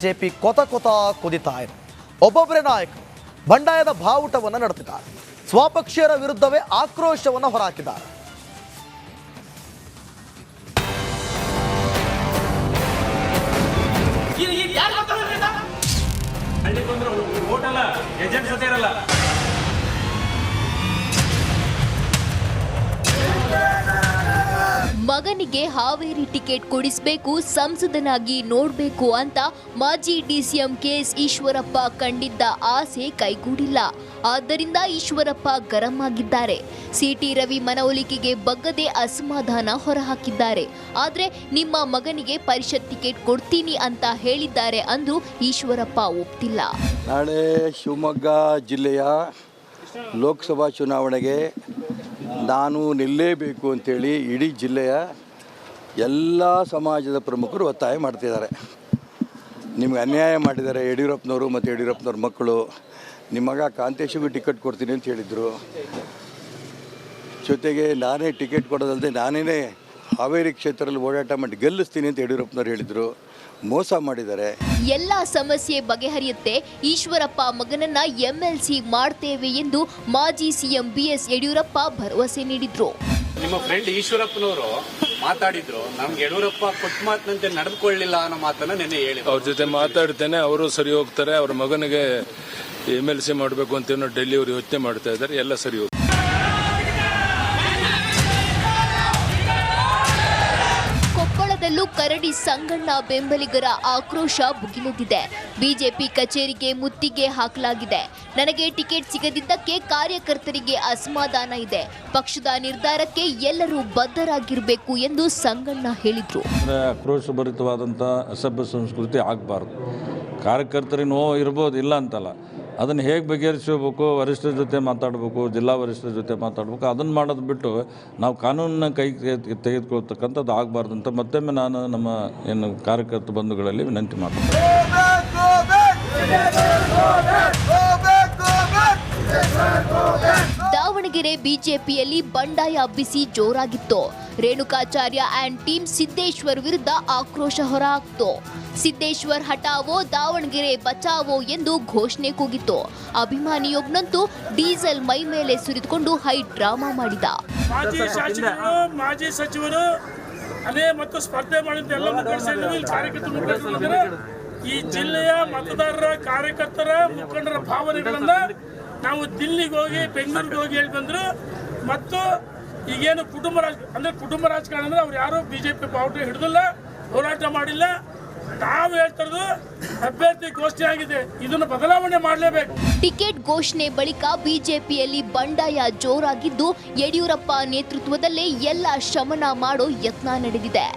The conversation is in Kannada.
ಬಿಜೆಪಿ ಕೊತ ಕೊತ ಕುದಿತಾ ಇದೆ. ಒಬ್ಬೊಬ್ಬರೇ ನಾಯಕರು ಬಂಡಾಯದ ಬಾವುಟವನ್ನು ನಡೆಸಿದ್ದಾರೆ. ಸ್ವಪಕ್ಷೀಯರ ವಿರುದ್ಧವೇ ಆಕ್ರೋಶವನ್ನು ಹೊರಹಾಕಿದ್ದಾರೆ. ಮಗನಿಗೆ ಹಾವೇರಿ ಟಿಕೆಟ್ ಕೊಡಿಸಬೇಕು, ಸಂಸದನಾಗಿ ನೋಡಬೇಕು ಅಂತ ಮಾಜಿ ಡಿಸಿಎಂ ಕೆಎಸ್ ಈಶ್ವರಪ್ಪ ಕಂಡಿದ್ದ ಆಸೆ ಕೈಗೂಡಿಲ್ಲ. ಆದ್ದರಿಂದ ಈಶ್ವರಪ್ಪ ಗರಂ ಆಗಿದ್ದಾರೆ. ಸಿಟಿ ರವಿ ಮನವೊಲಿಕೆಗೆ ಬಗ್ಗದೆ ಅಸಮಾಧಾನ ಹೊರಹಾಕಿದ್ದಾರೆ. ಆದರೆ ನಿಮ್ಮ ಮಗನಿಗೆ ಪರಿಷತ್ ಟಿಕೆಟ್ ಕೊಡ್ತೀನಿ ಅಂತ ಹೇಳಿದ್ದಾರೆ ಅಂದ್ರೂ ಈಶ್ವರಪ್ಪ ಒಪ್ತಿಲ್ಲ. ನಾಳೆ ಶಿವಮೊಗ್ಗ ಜಿಲ್ಲೆಯ ಲೋಕಸಭಾ ಚುನಾವಣೆಗೆ ನಾನು ನಿಲ್ಲೇಬೇಕು ಅಂತೇಳಿ ಇಡೀ ಜಿಲ್ಲೆಯ ಎಲ್ಲ ಸಮಾಜದ ಪ್ರಮುಖರು ಒತ್ತಾಯ ಮಾಡ್ತಿದ್ದಾರೆ. ನಿಮ್ಗೆ ಅನ್ಯಾಯ ಮಾಡಿದ್ದಾರೆ ಯಡಿಯೂರಪ್ಪನವರು ಮತ್ತು ಯಡಿಯೂರಪ್ಪನವ್ರ ಮಕ್ಕಳು. ನಿಮ್ಮ ಮಗ ಕಾಂತೇಶಿಗೂ ಟಿಕೆಟ್ ಕೊಡ್ತೀನಿ ಅಂತ ಹೇಳಿದರು. ಜೊತೆಗೆ ನಾನೇ ಟಿಕೆಟ್ ಕೊಡೋದಲ್ಲದೆ ನಾನೇ ಹಾವೇರಿ ಕ್ಷೇತ್ರದಲ್ಲಿ ಓಡಾಟ ಮಾಡಿ ಗೆಲ್ಲಿಸ್ತೀನಿ ಅಂತ ಯಡಿಯೂರಪ್ಪನವ್ರು ಹೇಳಿದರು. ಮೋಸ ಮಾಡಿದ್ದಾರೆ. ಎಲ್ಲ ಸಮಸ್ಯೆ ಬಗೆಹರಿಯುತ್ತೆ, ಈಶ್ವರಪ್ಪ ಮಗನನ್ನ ಎಂಎಲ್ಸಿ ಮಾಡ್ತೇವೆ ಎಂದು ಮಾಜಿ ಸಿಎಂ ಬಿಎಸ್ ಯಡಿಯೂರಪ್ಪ ಭರವಸೆ ನೀಡಿದ್ರು. ನಿಮ್ಮ ಫ್ರೆಂಡ್ ಈಶ್ವರಪ್ಪನವರು ಮಾತಾಡಿದ್ರು, ನಮ್ಗೆ ಯಡಿಯೂರಪ್ಪ ಕೊಟ್ಟ ಮಾತಿನಂತೆ ನಡೆದುಕೊಳ್ಳಿಲ್ಲ ಅನ್ನೋ ಮಾತನ್ನ ನೆನ್ನೆ ಹೇಳಿದ್ರು. ಅವ್ರ ಜೊತೆ ಮಾತಾಡ್ತೇನೆ, ಅವರು ಸರಿ ಹೋಗ್ತಾರೆ. ಅವ್ರ ಮಗನಿಗೆ ಎಂಎಲ್ಸಿ ಮಾಡಬೇಕು ಅಂತ ಡೆಲ್ಲಿ ಅವರು ಯೋಚನೆ ಮಾಡ್ತಾ ಇದ್ದಾರೆ. ಎಲ್ಲ ಸರಿ ಹೋಗ್ತಾರೆ. ಕೊಪ್ಪಳದಲ್ಲೂ ಕರಡಿ ಸಂಗಣ್ಣ ಬೆಂಬಲಿಗರ ಆಕ್ರೋಶ ಭುಗಿಲೆದ್ದಿದೆ. ಬಿಜೆಪಿ ಕಚೇರಿಗೆ ಮುತ್ತಿಗೆ ಹಾಕಲಾಗಿದೆ. ನನಗೆ ಟಿಕೆಟ್ ಸಿಗದಿದ್ದಕ್ಕೆ ಕಾರ್ಯಕರ್ತರಿಗೆ ಅಸಮಾಧಾನ ಇದೆ. ಪಕ್ಷದ ನಿರ್ಧಾರಕ್ಕೆ ಎಲ್ಲರೂ ಬದ್ಧರಾಗಿರಬೇಕು ಎಂದು ಸಂಗಣ್ಣ ಹೇಳಿದರು. ಆಕ್ರೋಶಭರಿತವಾದಂಥ ಅಸಭ್ಯ ಸಂಸ್ಕೃತಿ ಆಗಬಾರ್ದು. ಕಾರ್ಯಕರ್ತರಿಗೆ ನೋವು ಇರ್ಬೋದು, ಇಲ್ಲ ಅಂತಲ್ಲ. ಅದನ್ನು ಹೇಗೆ ಬಗೆಹರಿಸಬೇಕು, ವರಿಷ್ಠರ ಜೊತೆ ಮಾತಾಡಬೇಕು, ಜಿಲ್ಲಾ ವರಿಷ್ಠರ ಜೊತೆ ಮಾತಾಡಬೇಕು. ಅದನ್ನು ಮಾಡೋದು ಬಿಟ್ಟು ನಾವು ಕಾನೂನನ್ನ ತೆಗೆದುಕೊಳ್ತಕ್ಕಂಥದ್ದು ಆಗಬಾರ್ದು ಅಂತ ಮತ್ತೊಮ್ಮೆ ನಾನು ನಮ್ಮ ಏನು ಕಾರ್ಯಕರ್ತ ಬಂಧುಗಳಲ್ಲಿ ವಿನಂತಿ ಮಾಡ್ತೀನಿ. ದಾವಣಗೆರೆ ಬಿಜೆಪಿಯಲ್ಲಿ ಬಂಡಾಯ ಬಿಸಿ ಜೋರಾಗಿತ್ತು. ರೇಣುಕಾಚಾರ್ಯ ಆ್ಯಂಡ್ ಟೀಮ್ ಸಿದ್ದೇಶ್ವರ್ ವಿರುದ್ಧ ಆಕ್ರೋಶ ಹೊರಹಾಕ್ತು. ಸಿದ್ದೇಶ್ವರ್ ಹಟಾವೋ, ದಾವಣಗೆರೆ ಬಚಾವೋ ಎಂದು ಘೋಷಣೆ ಕೂಗಿತ್ತು. ಅಭಿಮಾನಿಯೊಬ್ಬನಂತೂ ಡೀಸೆಲ್ ಮೈ ಮೇಲೆ ಸುರಿದುಕೊಂಡು ಹೈ ಡ್ರಾಮಾ ಮಾಡಿದ. ಮಾಜಿ ಶಾಸಕರು, ಮಾಜಿ ಸಚಿವರು ಅದೇ ಮತ್ತು ಸ್ಪರ್ಧೆ ಮಾಡಿದ ಎಲ್ಲ ಕಾರ್ಯಕರ್ತರು ಈ ಜಿಲ್ಲೆಯ ಮತದಾರರ, ಕಾರ್ಯಕರ್ತರ, ಮುಖಂಡರ ಭಾವನೆಗಳನ್ನ ನಾವು ದಿಲ್ಲಿಗೆ ಹೋಗಿ, ಬೆಂಗಳೂರಿಗೆ ಹೋಗಿ ಹೇಳಿ ಬಂದ್ರು. ಮತ್ತು ಈಗೇನು ಕುಟುಂಬ ರಾಜಕಾರಣ ಅಂದ್ರೆ ಅವ್ರು ಯಾರು ಬಿಜೆಪಿ ಬಾವುಟ ಹಿಡಿದಿಲ್ಲ, ಹೋರಾಟ ಮಾಡಿಲ್ಲ. ನಾವು ಹೇಳ್ತಿರೋದು ಅಭ್ಯರ್ಥಿ ಘೋಷಣೆ ಆಗಿದೆ, ಇದನ್ನು ಬದಲಾವಣೆ ಮಾಡಲೇಬೇಕು. ಟಿಕೆಟ್ ಘೋಷಣೆ ಬಳಿಕ ಬಿಜೆಪಿಯಲ್ಲಿ ಬಂಡಾಯ ಜೋರಾಗಿದ್ದು, ಯಡಿಯೂರಪ್ಪ ನೇತೃತ್ವದಲ್ಲೇ ಎಲ್ಲ ಶಮನ ಮಾಡೋ ಯತ್ನ ನಡೆದಿದೆ.